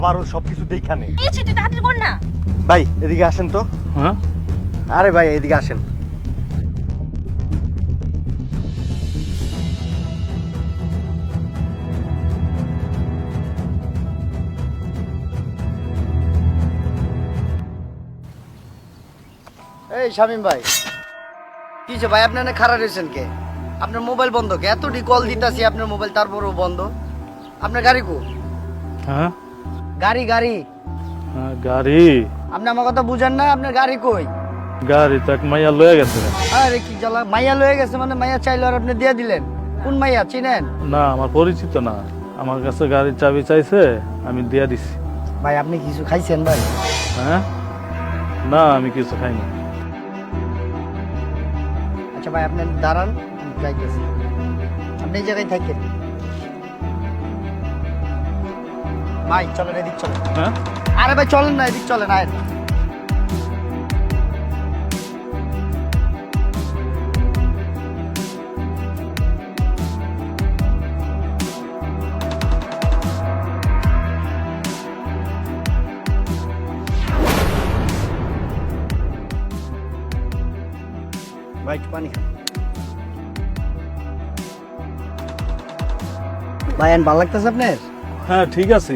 আবারও সবকিছু দেখানে। এই তুই তাড়াতাড়ি কর না। ভাই এদিকে আসেন তো। হ্যাঁ আরে ভাই এদিকে আসেন। এই শামিম ভাই, কিছে ভাই আপনি না খারাপ রয়েছেন কে? আপনার মোবাইল বন্ধ কে? এতটি কল দিতাছি আপনার মোবাইল তারপরও বন্ধ। আপনার গাড়ি কো? হ্যাঁ গাড়ি গাড়ি হ্যাঁ, গাড়ি আপনি আমার কথা বুঝেন না? আপনার গাড়ি কই? গাড়ি তো এক মাইয়া লয়ে গেছে। আরে কি জ্বালা, মাইয়া লয়ে গেছে মানে? মাইয়া চাইলো আর আপনি দিয়ে দিলেন? কোন মাইয়া চিনেন? না আমার পরিচিত না, আমার কাছে গাড়ির চাবি চাইছে, আমি দিয়া দিছি। ভাই আপনি কিছু খাইছেন ভাই? হ্যাঁ না আমি কিছু খাইনি। আচ্ছা ভাই আপনি দাঁড়ান, আমি যাইতেছি। আপনি এই জায়গায় থাকেন। ভাই চলেন, এদিক চলেন। হ্যাঁ আরে ভাই চলেন না, এদিক চলেন। আয় ভাই একটু পানি খান। ভাই ভালো লাগতেছে আপনার? হ্যাঁ ঠিক আছে।